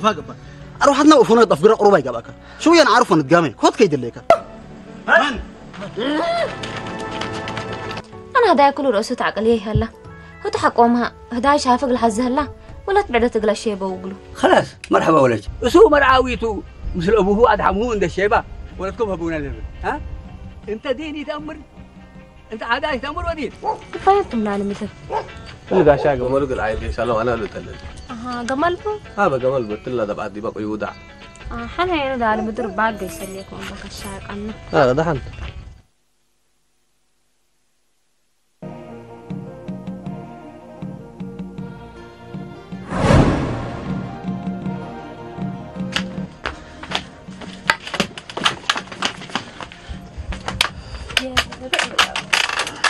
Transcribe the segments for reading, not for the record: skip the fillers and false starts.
فاقبة أروح أنا وفونا أفقر قربا يجابك شو يعني عارف نتجامل خد كيد الليك من أنا هدايا كل رأسه عقليه هلا هو تحكمها هدايا شافق الحز هلا ولا تبعد تقول الشيء بوقله خلاص مرحبا ولد اسو مرعاويتو مثل ابوه ادحمو عند الشيبه ولدكم ابونا لبن ها انت ديني تامر انت عادي تامر ودين فايتم لنا مثل كل قاشا قمل قل عايز يسالوا انا اللي تلل قملبو بقمل بتلا دبعت دي بقى يودع حنا يعني ده على مدر بعد يسليكم بك الشاق أنا ده حنت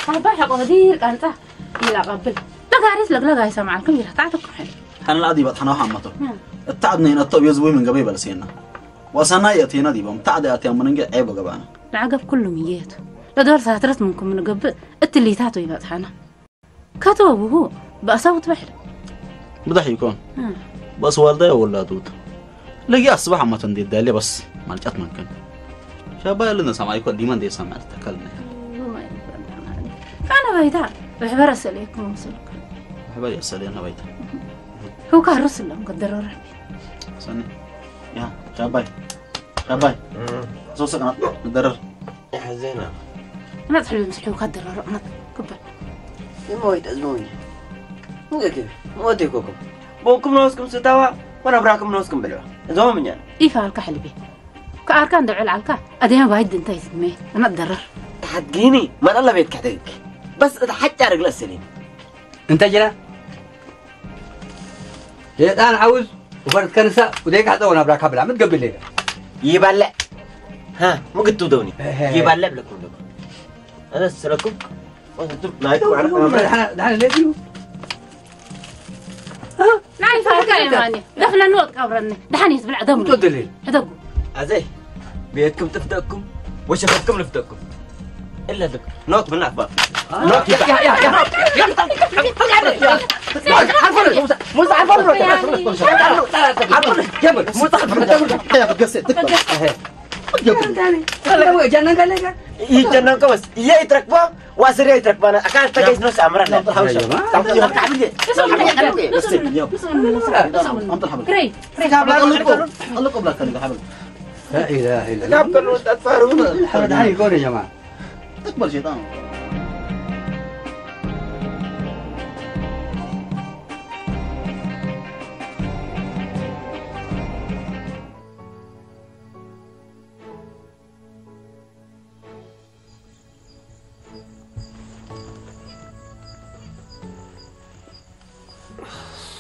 صباح قدير كانت يلا قبل لا قارس لا قايسه معكم يلا تعتكم حلو أنا العادي بطحنا وحمته التعدني هنا الطب يزوي من قبيل بلسينا وصنايتي ندي بمتعد أتي من نجى عيب قبانا العقب كله ميت لا دور ساترت منكم من قبل اللي تاتو يبقى حنا كتبه هو بأصوت بحر بدح يكون بس والده ولا دوت لقي أصبح ما تندي دالي بس ما رجعت ممكن شابه لنا سمع يكون ديما دي سمع تكلمنا أنا بيتا بحبر أسألكم وصلك بحبر يسألي أنا بيتا هو كان رسل لهم قدر رحمي سني يا شابه زوجك أنا مدرر حزينة أنا تحلو مسحي وقدر رحمة كبر يموت أزموني مو كده مو تيكوكم بوكم نوسكم ستاوا وانا براكم نوسكم بلوا زوم يعني إيه الكحل بيه كأركان دعوا العلكة أديها وايد انتهي سميه أنا أتضرر تحدقيني ما الله بيت كحتك بس حتى رجل السليم انت جلا يا انا عاوز وفرد كنسه وديك حتى وانا براك بلا متقبل ليه يبلع ها مو قلت تودوني يبلع لكم انا اسالكم وانتم نايتكم على انا ليه نعم فاكر يا ماني دخلنا نوت قبرنا دحين يتبع دم شو الدليل هدقوا عزي بيتكم تفتكم وشفتكم نفتكم الا دك نوت من عبار نوت يجنن بس يا يتركبوا واسر يتركبوا اكان تجيس نص امرنا لا اله الا الله قبل تتفارون الحمد هاي يقول يا جماعه أكبر شيطان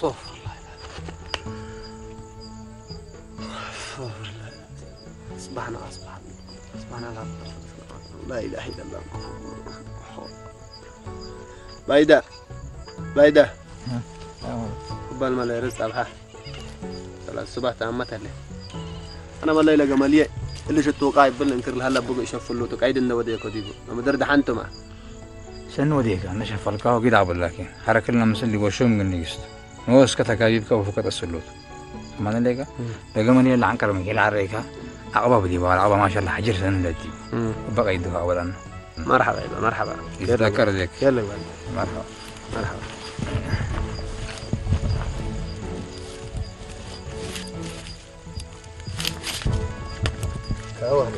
صفر أصبحنا لا إله إلا الله بايدة قبل ما لا يرزق الها ثلاث صباح تأمت له أنا ما الليلة جمالية اللي شتو قايد بالإنكر الهلا بقى يشوف له تقايد إنه وديك وديبو أما درد حنتما شن وديك أنا شاف الكاو كده عبد لكن حركة لنا مثل وشوم من نيست هو اسكت كايب كاو فقط السلوت ما نلاقي لقمني اللي عنكر من كل عريكة عقبة بدي بقى عقبة ما شاء الله حجر سنة لدي بقى يدها أولا مرحبا مرحبا يتذكر ذيك يلا مرحبا مرحبا كاوه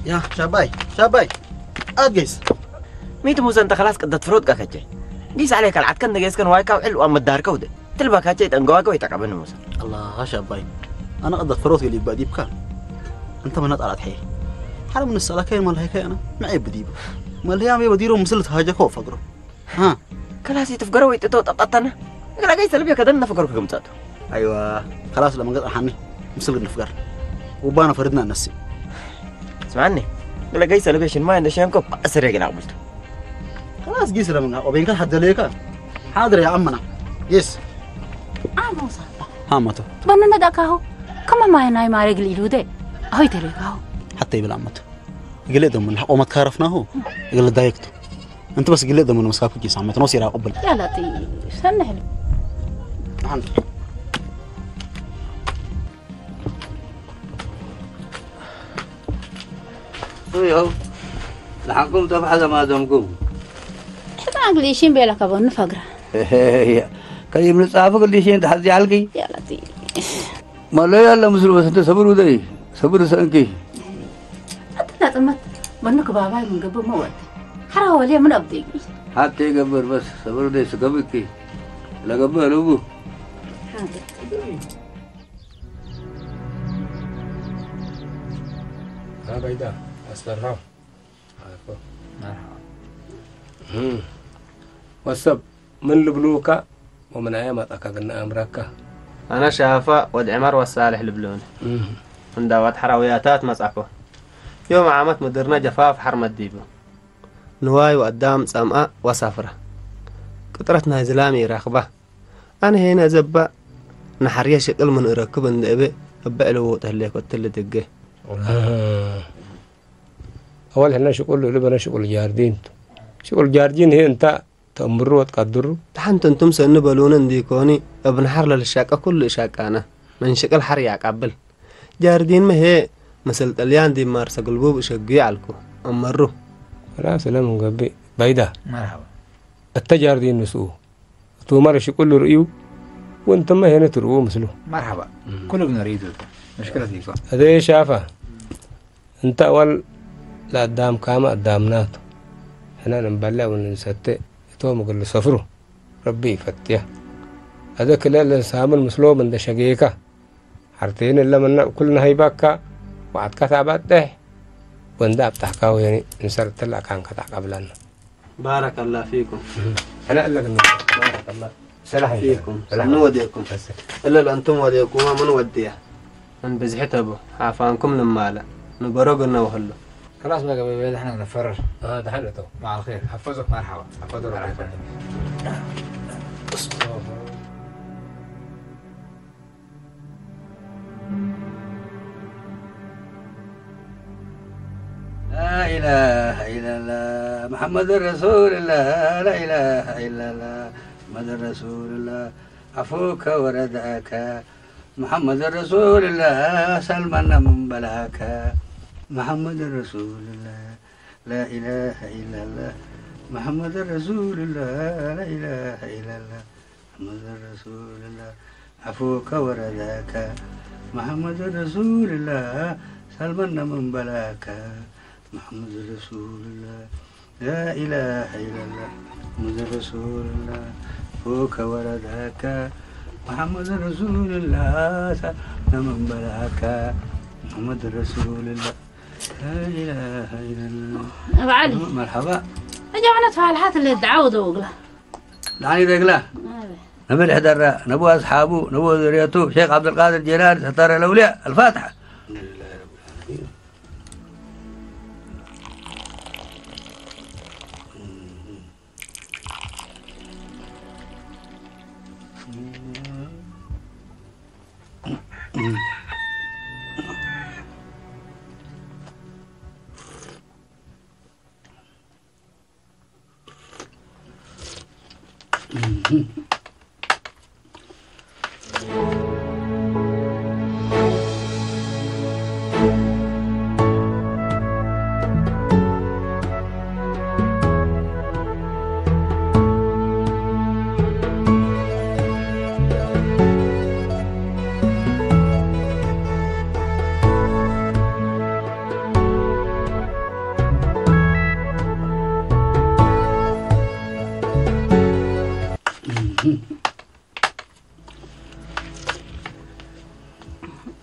يا شاباي أدقيس ميت موسى أنت خلاص قد تفرود كاكجي قيس عليك العد كان دقيس كان وايكا وحلو أما الدار كودة تلبا كاكجي تنقواك ويتقبل موسى الله شاباي أنا قد فروت اللي بدي بكان أنت من نطلع تحيه حرام من السلاكين مال هيك أنا معي بديب مال هي عم يديروا مسلت هاجا خوف فقره ها كلاسي تفقروا ويتتو تططنا قال قيس لبيا كدنا فقروا كم تاتو أيوة خلاص لما قد حني مسلت نفقر وبانا فردنا النسي اسمعني لا جاي سلبيشن ما عندنا شيء مكب أسرع كنا قبلته خلاص جيس لمنها وبين كان حد ليك حاضر يا عمنا يس أنا صعبة هامته بنا نداكاهو كم ما يناي ما رجل يلوده هاي تريكاهو حتى يبل عمته قلت من الحق وما تكارفناه قال دايكته انت بس قلت من مسافك جيس عمته نوصي راح قبل يا لطيف سنحل الحمد يو لحقكم تبحث ما دمكم حتى أنجليشين بيلك أبو نفقرة كي من صافك اللي شيء تحدي عليك يا لطيف ما لا يلا مسلم بس انت صبر ودري صبر سانكي حتى لا تمت بنك باباي من قبل موت حرا ولي من أبدي حتى قبر بس صبر ده سكبك لا قبر أبو ها بيدا أسترها مرحبا وسب من لبلوكا ومن أيامات أكاقنا أمريكا أنا شافا ود عمر والصالح لبلون من داوات حراوياتات مصعفة يوم عامت مدرنا جفاف حرم الديبو نواي وقدام سماء وسافرة قطرتنا زلامي راخبة أنا هنا زبا نحريا شكل من إركب النبي أبقى له تهليك وتل دقه أول هنا شغل لبنا شغل جاردين شغل جاردين هي أنت تأمروا وتقدروا تحنت انتم سنبلون ديكوني ابن حر للشاقة كل شاقانا من شكل حريا قبل جاردين ما هي مثل طليان دي مارسا قلبوب شقي علكو أمروا لا سلام قبي بيدا مرحبا التجاردين نسوه تومر شكل رأيو وانت ما هنا تروه مثله مرحبا كله بنريده مشكلة ديكو هذا شافه انت أول لا قدام كاما قدامنات هنا نبلع وننسته توم قال سفروا ربي يفتيه هذا كلا سامل مسلوب من دشقيكا حرتين إلا من كلنا هيباكا وعد كتابات ده ونداب تحكاو يعني نسرت لك كان كتاب قبلنا بارك الله فيكم أنا أقول لك بارك الله سلام فيكم من وديكم إلا أنتم وديكم من وديه من بزحته أبو عافانكم لما لا نبرقنا وهلو خلاص بقى بيبي احنا نفرر دحنا تو مع الخير حفظك مرحبا حفظك مرحبا لا إله إلا الله محمد رسول الله لا إله إلا الله محمد رسول الله عفوك ورداك محمد رسول الله سلمنا من بلاك محمد رسول الله لا إله إلا الله محمد رسول الله لا إله إلا الله محمد رسول الله عفوك ورداك محمد رسول الله سلمنا من بلاك محمد رسول الله لا إله إلا الله محمد رسول الله عفوك ورداك محمد رسول الله سلمنا من بلاك محمد رسول الله لا إله إلا الله أبو علي مرحبا أجمعنا تفعلحات اللي دعوة دوغلا دعني رجله نبي الحدر نبو أصحابه نبو ذريته شيخ عبد القادر الجيلاني ستار الأولياء الفاتحة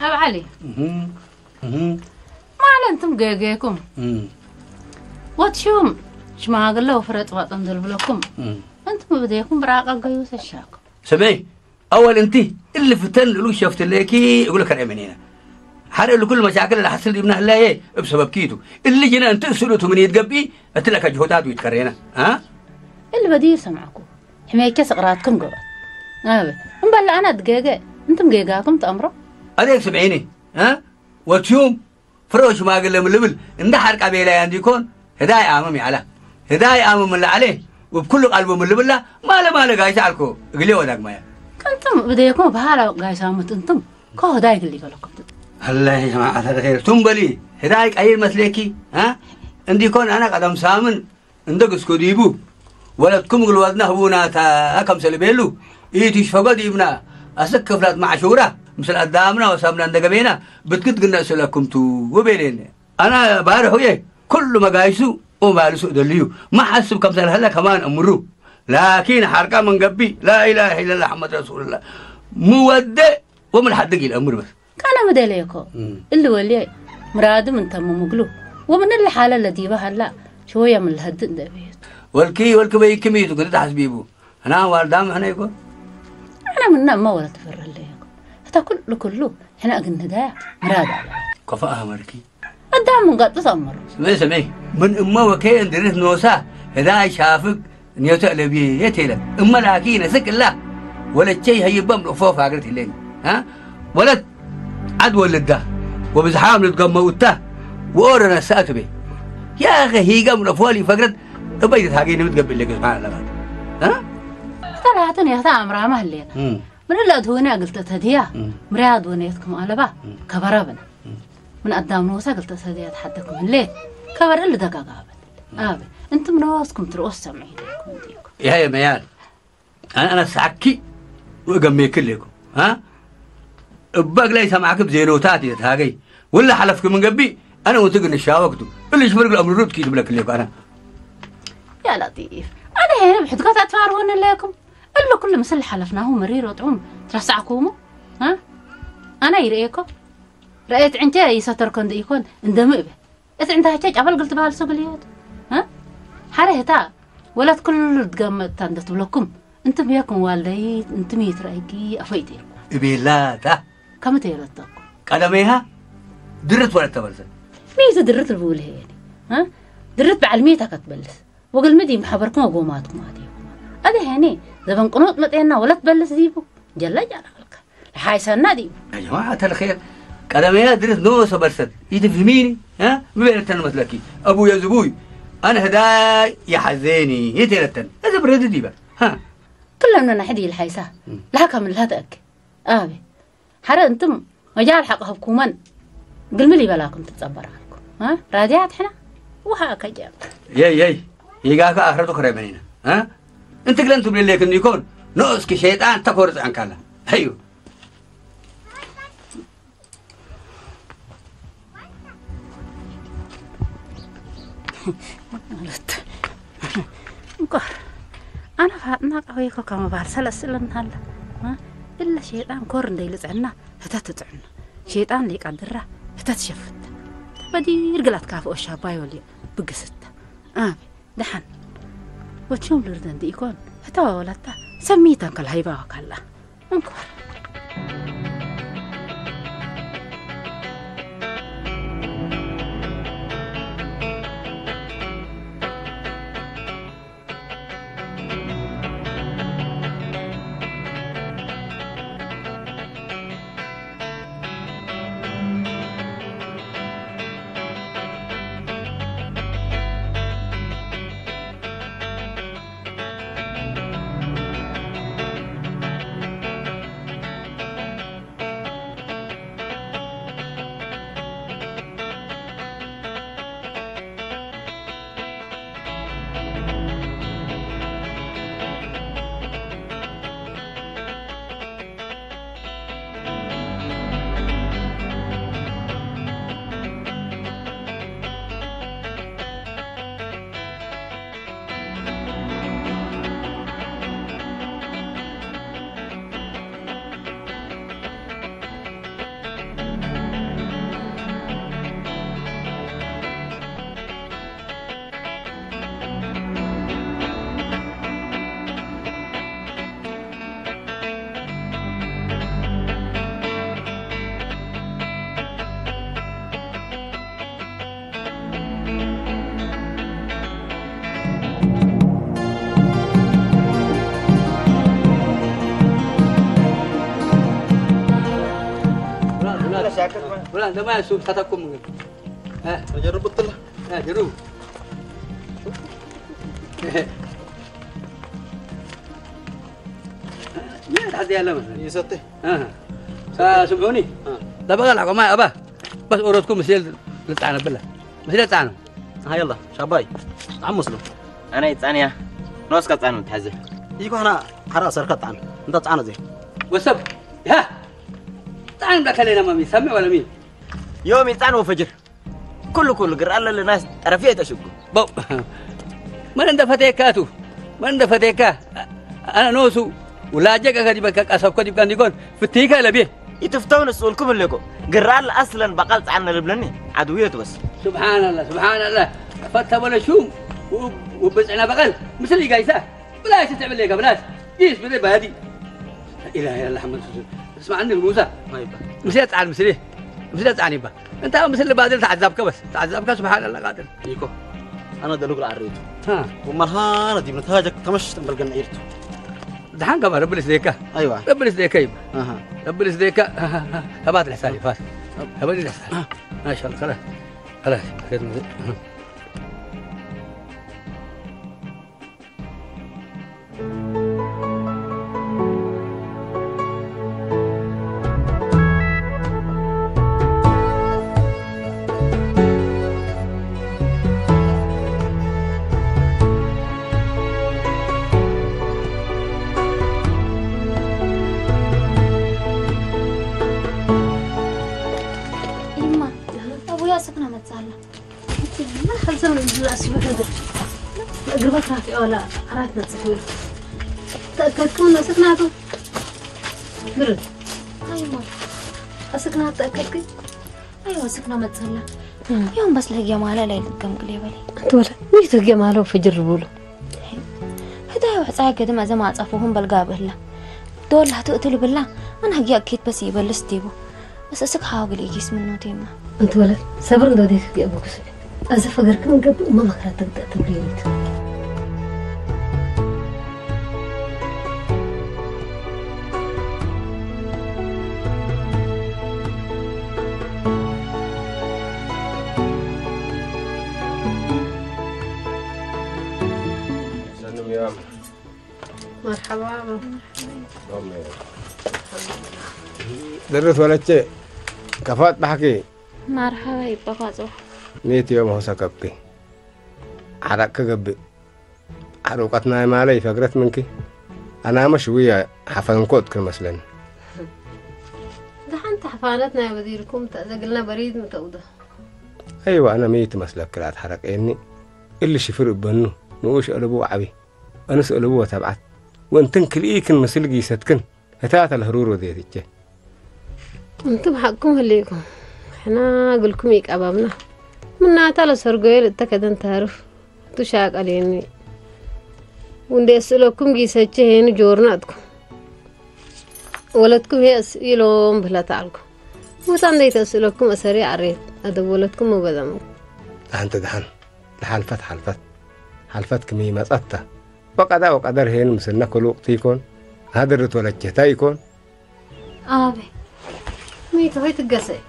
أبو علي ما علنتم جيجيكم واتشوم شما قال له فرط وطن دلبلكم أنتم بديكم براقة قيوس الشاق سمعي أول أنتي اللي فتن له شفت ليكي يقول لك أنا منينا حرق له كل مشاكل اللي حصل ابنها لا ايه بسبب كيتو اللي جينا انت سلوته من يتقبي اتلك جهودات ويتكرينا ها اللي بدير سمعكم حماية سقراتكم قبل مبلا انا دقيقة انتم دقيقاكم تأمروا أديك سمعيني ها وتيوم فروش ما قال لهم اللبل إن حرق قبيلة ينديكون هداية أمامي على هداية أمام اللي عليه وبكل قلبه من اللبل ما له قايس عليكم قليه وداك ما كنتم بديكم بحالا قايس عمت انتم كو هداية اللي قالكم الله يا جماعة الخير تنبلي هدايك أي مسلكي ها عنديكون أنا قدم سامن عندك اسكوديبو ولدكم قلواتنا هبونا تا أكم سلبيلو إيتيش فقد ابنا أسكفلات معشورة مثل قدامنا وسامنا ندقبينا بتكت قلنا سلكم تو وبيلين أنا بارح ويه كل ما قايسو وما لسو دليو ما حسب كم سنة هلا كمان أمرو لكن حركة من قبي لا إله إلا الله محمد رسول الله مودع ومن حدق الأمر بس كان مدليكو اللي ولي مراد من تم مقلو ومن الحالة التي بها لا شوية من الهد دبيت والكي كميتو كنت حسبيبو أنا والدام هنا يكون أنا منا ما ولا تفر ليكو حتى كله إحنا قلنا دا مراد على كفاءة مركي الدام من قد تصمر سمي من أمه وكين دريت نوسا هذا شافك نيوتا لبي يتيلا أما لكن سك الله ولا شيء هي بام لفوف عقلت اللين ها ولد عد ولد ده وبزحام نتقموته وأورنا ساتبه يا أخي هي قام لفولي فقرت تبيت هاجيني متقبل لك سبحان الله ها طلعتني يا أمرها مهلين من اللي أدهونا قلت تهديها مراد ونيتكم على با كبرابنا من قدام نوسا قلت تهديها تحدكم الليل كبر اللي دقاقا آبي انتم نواسكم ترؤوس سمعي ليكم يا ميال أنا سعكي وقمي كلكم ها الباق ليس معك بزيروتاتي تهاجي ولا حلفك من قبي أنا وتقن الشاوكتو اللي يشبرق الأمر رود كيد لك ليكم أنا يا لطيف أنا هنا بحدقات أتفارون لكم إلا كل مسل حلفناه مرير وطعوم ترسعكومو ها أنا يرأيكم رأيت عنتي يستركن يكون اندمئ به إذا عندها شيء قبل قلت بها السبليات ها حرهتا ولا كل تقام تندت لكم انتم ياكم والدي انتم يترأيكي أفيتي بيلاتا كم تيرتكم قدميها درت ولا تبلسن ميت درت البول يعني ها درت بعلميتها كتبلس وقل مدي محبركم وقوماتكم هذه هذا هني زبن قنوط متينا ولا تبلس ديبو جل جلالك حايسنا دي يا جماعة الخير قدميها درت نوسة برسد يتفهميني ها ببيرتن مثلكي أبو يا زبوي أنا هداي يا حزيني يتيرتن هذا برد ديبا ها كلنا نحدي الحيسة لها كامل هذاك آبي حرا أنتم مجال حق حكومان قل ملي بلاكم تتصبر عنكم ها راجعت حنا وهاك جاب ياي يجاك آخرته قريبين ها أنت قلنا أنتم اللي كن يكون نوس كشيطان تفرز عن كلا أيوه أنا فاتنا قويكو كما بارسلسلن هلا ها إلا شيطان كورن دي لزعنا هتتتعنا شيطان ليك عدرة هتتشفت بدي رجلات كافو الشاباي ولي بقست دحن وتشوم لردن دي يكون هتا ولتا سميتن كالهيبا وكالله انكور ولا أنت ما يسوق تتكم من ها جرب الطلة جرب ما تعدي هلا مثلا يسطي سمعوني لا بقى لك ما أبا بس أورودكم مسيل لتعنا بالله مسيل تعنا ها يلا شاباي عم مسلم أنا يتعني نوس كتعني متحزه يكو أنا حراس أركض عنه أنت تعنا زي وسب ها تعنا بلا كلنا ما يسمع ولا مين يوم يتعني وفجر كله قرأ الله للناس رفيع تشكو بو من عند فتيكاتو من عند فتيكا أنا نوسو ولا جاك كذي بك أسف كذي كان يكون فتيكا لبيه يتفتون السؤالكم اللي كو قرأ الله أصلا بقلت عنا لبلني عدويته بس سبحان الله فتح ولا شوم وبزعنا بقل مثل اللي قايسه بلاش تعمل لي بلاش جيس بدي بهدي لا اله الا الله محمد رسول الله اسمع عني الموسى ما يبقى مسيت عن مسليه مسيت عني بقى انت مثل اللي بادل تعذبك بس تعذبك سبحان الله قادر يكو أنا دلوق عريته ها ومرهانة دي بنتهاجك تمش تنبلقن عيرته دحين كمان رب السديكه أيوة رب السديكه يبقى أها رب السديكه هبات الحسالي فات هبات الحسالي ما شاء الله خلاص سكنة ما تسهل ما خلصنا الأسبوع هذا قربت راتي أو لا راتنا تسوي تأكدكم إن سكناكم قرب أيوة سكنها تأكدكم أيوة سكنة ما تسهل يوم بس لقي ماله ليل كم قلي بالي أنت ولا مش تلقي ماله فجربوا له هدايا وحصاك كده ما زما أصفوهم بالقابه لا دول هتقتلوا بالله أنا هجي أكيد بس يبلس تيبو بس أسك حاول يجيس منه تيمة أنت ولد صبر دوديك يا أبوك سبي أزف أجركم قبل ما مكرت تبدأ تبريد مرحبا درت ولا شيء كفات بحكي مرحبا يبقى فازو ميت يوم هو سكبكي عرق قبي عروقتنا ما لي فقرت منك أنا مش ويا حفن كود كل مثلا ده أنت حفانتنا يا بديركم تأذقلنا بريد متوضة أيوة أنا ميت مسلك كلات حرق إني اللي شفر بنو نوش ألبو عبي أنا سألبو تبعت وأنتن كل إيكن مسل جيستكن هتاعت الهرور وديتك أنتم حقكم هليكم إحنا أقولكم إيك أبابنا منا تعالى سرقويل التكدن تعرف تشاق عليني وندي أسألكم جيستك هنا جورناتكم ولدكم هي أسئلهم بلا تعلكم وطان أسألكم أسري عريت أدب ولدكم وبدمكم أنت دحن حلفت كمية مسأتة وقدر هين مسلنا كل وقت يكون هذا الرتولة جتا يكون آبي ميت هاي تقصي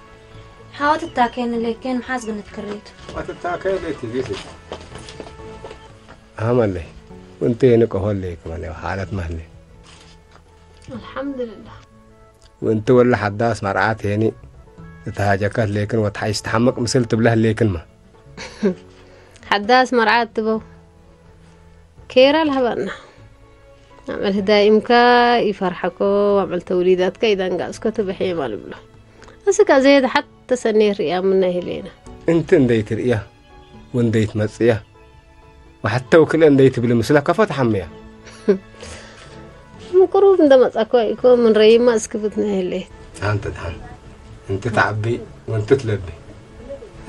حاولت التاكين اللي كان محاسب نتكريت وتتاكين اللي تجيسي عمل لي وانت هناك هو اللي كمان وحالة مهلي الحمد لله وانت ولا حداس مرعات هني تتهاجكت لكن وتحيش تحمق مسلت بله لكن ما حداس مرعات تبو كيرا الهبنا عمل هدايمك يفرحكو وعمل توليداتك إذا نقاسكو تبحي مال بله أسكا زيد حتى سنة رئة منا هلينا انت انديت رئة وانديت مصية وحتى وكل انديت بالمسلة كفت حمية مقروب اندمت أكو يكون من رئي ما اسكفتنا هلي انت دحن انت تعبي وانت تلبي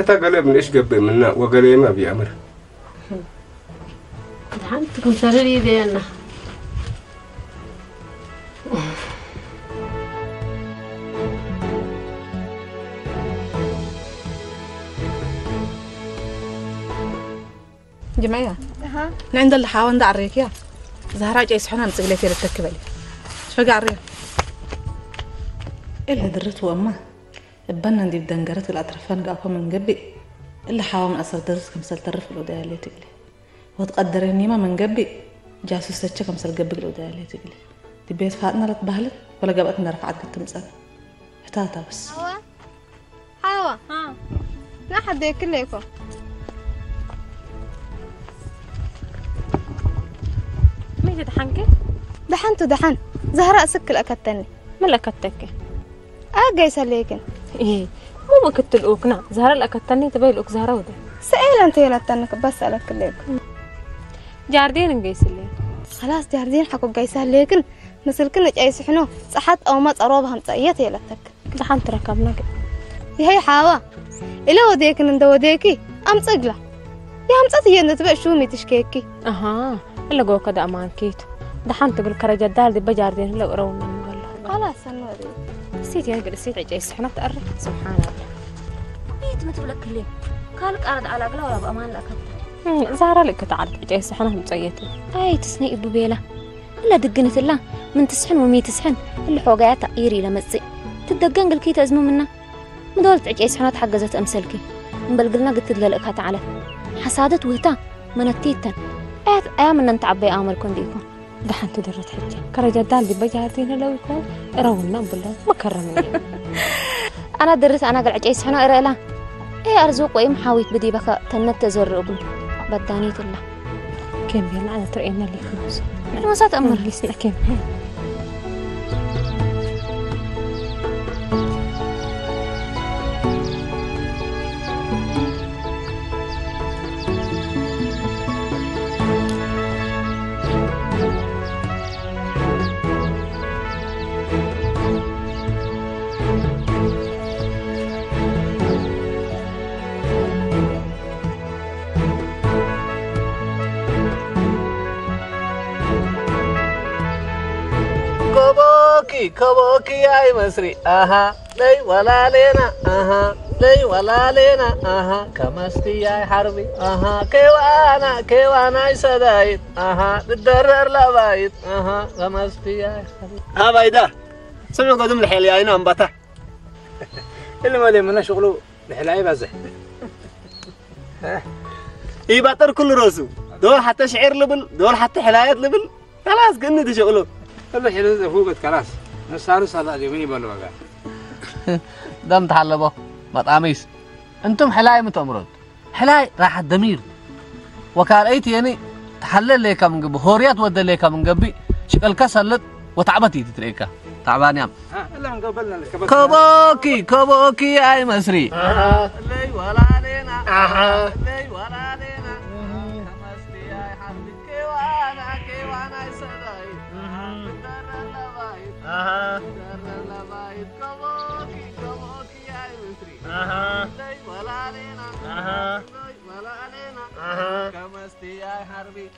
انت قلب من ايش قبي منا وقلي ما بيأمر دحن تكون سرري دينا جماعة عند اللي حاول دعريك يا زهراء جاي سحنا نسقلي في التكبلي شو قاعريه إلا درت وأما بنا ندي بدنجرت الأطرفان قاكم من قبي اللي حاول من أصل درس كمسل ترف الوداع اللي تقلي وتقدرني ما من قبي جاسوس تشا كمسل قبي الوداع اللي تقلي دي بيت فاتنا لا تبهلت ولا قبتنا رفعت قد تمسل حتاتا بس حوا ها لا حد يكليكم مين دحنك؟ دحن زهراء سكل أكتني من أكتك؟ جايسة ليكن إيه مو بكت الأوكنا زهراء الأكتني تبي الأوك زهراء وده سئل أنت هنا تنك بس على كليكم جاردين جايس ليه خلاص جاردين حكوا جايسة ليكن مثل كنا جاي سحنو صحت أو ما تقربها متأيت يا لتك دحن تركبنا هي حوا إلا وديك إن دوديكي أم صقلة يا أم صتي إن تبقى شو ميتشكيكي أها إلا جو كده أمان كيتو دحن تقول كرجة دال دي بجاردين لو رونا والله خلاص أنا ودي سيت يا قل سيت عجيس إحنا تقرب سبحان الله بيت ما تقولك ليه قالك أرد على قلا ولا بأمان لك زهرة لك تعد عجيس إحنا متسيتين أي تسني إبو بيلا إلا دقنت الله من تسحن ومي تسحن اللي حوجات تقيري لمزي تدقن قل كي تأزمو منا مدولت عجيس إحنا تحجزت أمثلكي مبلغلنا قلت لك تعالى حسادت وهتا منتيتن من أنت عبي آمر كنديكم دحن تدرت حجة كرجال دال دي بجاردين لو يكون رونا بالله ما كرمني أنا درت أنا قل عجيس حنا إرألا إيه أرزوق وإيه محاويت بدي بك تنت تزر أبو بدانيت الله كم بيلا أنا ترقينا اللي فلوس أنا ما صارت أمر لي سنة كم كبوكي يا مصري لي ولا لنا لي ولا لنا كمستي يا حربي كيوانا سدايد بالدرر لبايد كمستي يا حربي بايدا سمع قدم الحيل هنا انبطح اللي ما لي منا شغله الحلاي بزح يبطر كل راسه دول حتى شعير لبل دول حتى حلايات لبل خلاص قلنا دي شغله هذا حلو فوقت خلاص نسارو صلاة اليومين بلو بقى دم تحلبه مطعميس انتم حلاي متأمرون حلاي راح الدمير وكان ايتي يعني تحلل ليك من قبل هوريات ود ليك من قبل شكل كسلت وتعبتي تتريكا تعبان يام الا من قبلنا كبوكي يا مصري لي ولا علينا لي ولا علينا كمستي يا حبيبي كيوانا سداي لبايد كبوكي يا مصري لي ولا علينا لي ولا علينا كمستي يا حربي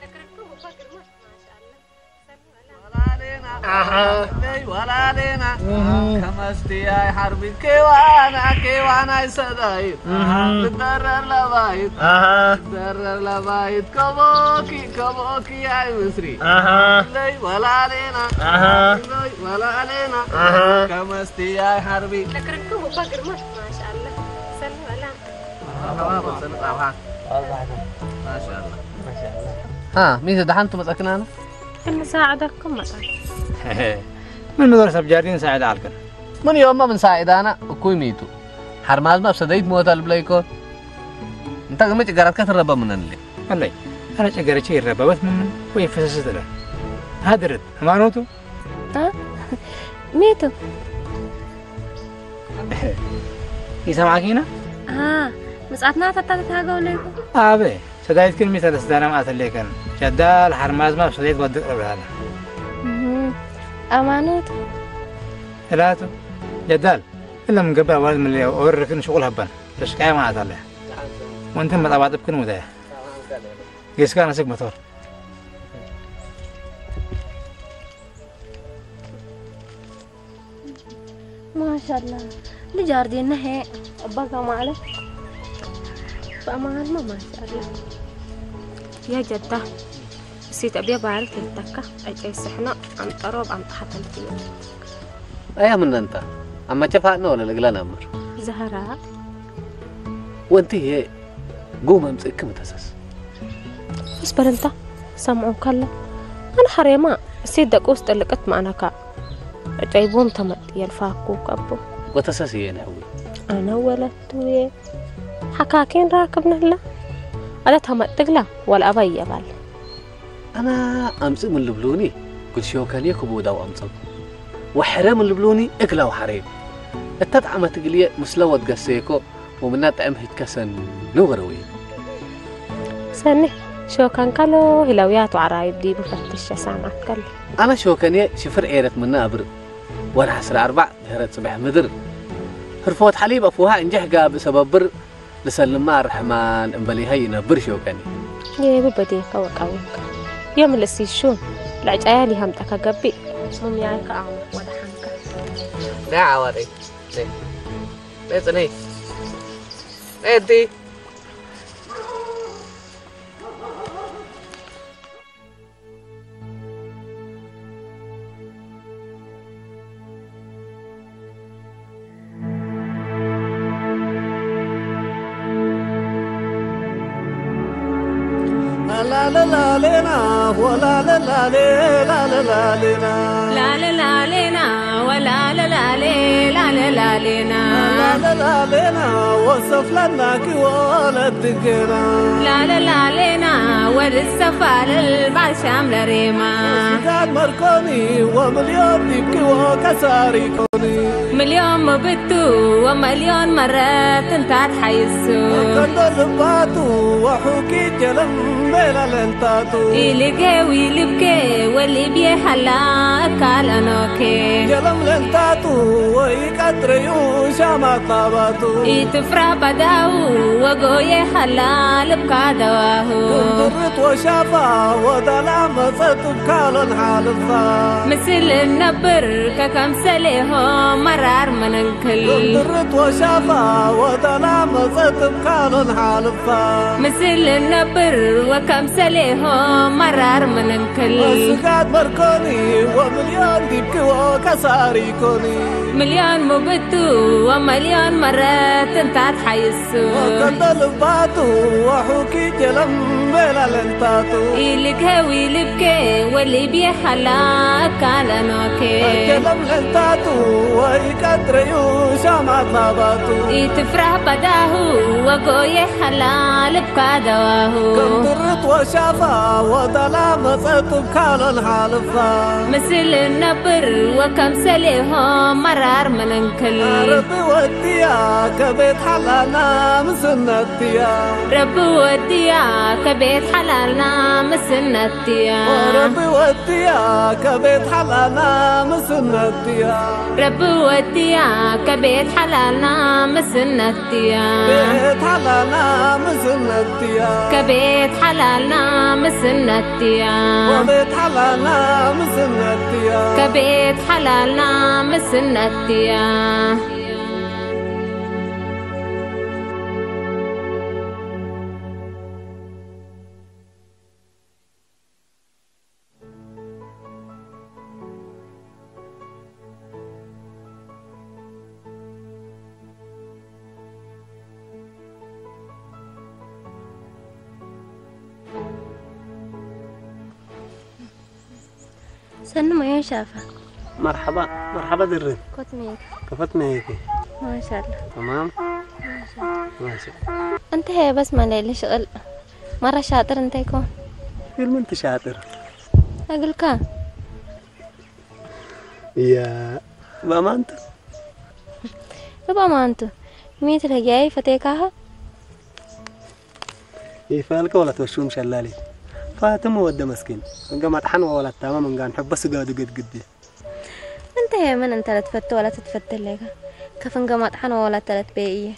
لي ولا علينا كمستي يا حربي كيوانا سدايد بالدرر لبايد كبوكي يا مصري لي ولا علينا لي ولا علينا كمستي يا حربي لكركم بكر ما شاء الله سلوا ما شاء الله مين دحنتم مسكنانا إن ساعدكم مثلا من مدرسة بجاردين ساعد عليك من يوم ما بنساعدانا وكوي ميتو حرماز ما بسديت موت البلايكون انت قمت جرات كثر من اللي والله أنا جرت شيء الربا بس من ويفسست له هادرت ما نوتو ميتو يسمعك هنا مسعتنا تتاقوا ليكم أبي سدايت كلمة الأسدانة ما أتليكن شدال حرماز ما بسديت ودك قبلها أمانوت ثلاثة جدال إلا من قبل أولاد من اللي أوركن شغل هبان تشكاية ما أتلي وأنت ما تبعت بكن مدايا يسكا نسيك مطور ما شاء الله لجاردين هي بقى معلش فأمان ما شاء الله يا جدة سيت أبي بعرف التكة أجي سحنا عن طرب عن حتى الفيل أيه من أنت أما شفعنا ولا لقلنا أمر زهراء وانت هي قوم امسك متسس بس بلنتا سمعوا كلا انا حريما سيدك وسط اللي قت معنا كا جايبهم تمت يلفاكو كابو وتساسي انا هوي انا ولدت حكاكين راكبنا لا انا تمت تقلا ولا ابي بال انا امس من لبلوني كل شيء كان يكبو داو امس وحرام لبلوني اكلا وحريم التطعمه تقليه مسلوت قسيكو ومن طعم هتكسن نغروي سنه شو كان كلو هلاويات وعرايب دي بفتش سامعك كل انا شو كان شفر عيرت منا ابر وانا حسر 4 هرت صبح مدر هرفوت حليب افوها انجحقا بسبب بر لسلم ما الرحمن انبلي هي نبر شو كان يا ببدي كوك يوم اللي سيشون العجايالي همتك قبي اسمهم ياك اعمل ولا حنك لا عواري ليه تني ادي لا لا لا لنا ولا لا لا لا لا لا لنا لا لا لا لنا ولا لا لا لا لا لا لنا لا لا لا لنا وصف لنا كي ولدكنا لا لا لا لنا والسفر الباشام لريما قاعد مركوني ومليون يبكي وكساري كوني مليون مبتو ومليون مرة تنتات حيسو كندل باتو وحوكي جلم بلا لنتاتو اللي جاوي لبكي واللي بيحلا كالانوكي جلم لنتاتو ويكتريو شامات لاباتو يتفرى بداو وقوي حلا لبكا دواهو كندرت وشافا ودلام صدب كالون حالفا مثل النبر ككمسليهم مرار مننكل كندرت وشافا ودلام صدب كالون حالفا مثل النبر وكمسليهم مرار مننكل وسقاد مركوني ومليون ديبكي وكساري كوني مليون مبتو ومليون مرة تنتات حيسو وكندل باتو وحوكي جلم بلا لنتاتو اللي كهوي لبكي واللي بيحلا كالانوكي جلم لنتاتو ويكتريو شامات لاباتو يتفرح بداهو وقوي حلا لبكا دواهو كندرت وشافا ودلام صدب كالون حالفا مثل النبر وكمسليهم مرار مننكل ربي ودياك بيت حلالنا مسنتيا ربي ودياك بيت حلالنا مسنتيا ربي ودياك بيت حلالنا مسنتيا ربي ودياك بيت حلالنا مسنتيا بيت حلالنا مسنتيا كبيت حلالنا مسنتيا وبيت حلالنا مسنتيا كبيت حلالنا مسنتيا سنو ما يشافه مرحبا مرحبا درين كوتميك كفتني ما شاء الله تمام ماشي انت هي بس ما لي شغل مرة شاطر انت يكون فيلم انت شاطر اقول كان يا بامانته بامانته ميت الهجاي فتيكاها يفالك ولا توشوم شلالي فاتم ود مسكين قامت حنوه ولا تمام من قان حب بس قاعد قد انت هي من انت لا تفت ولا تتفت لك كفن قامت حنوه ولا تلت بيئيه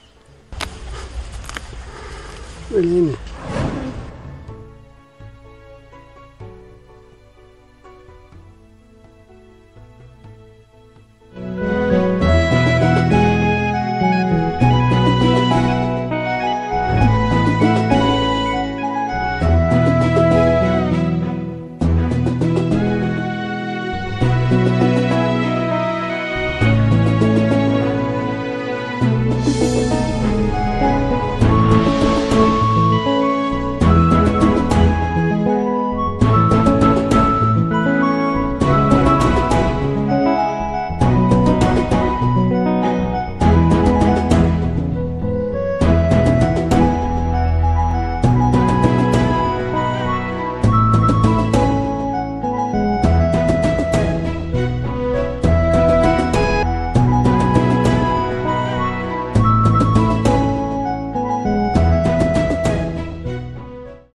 وليني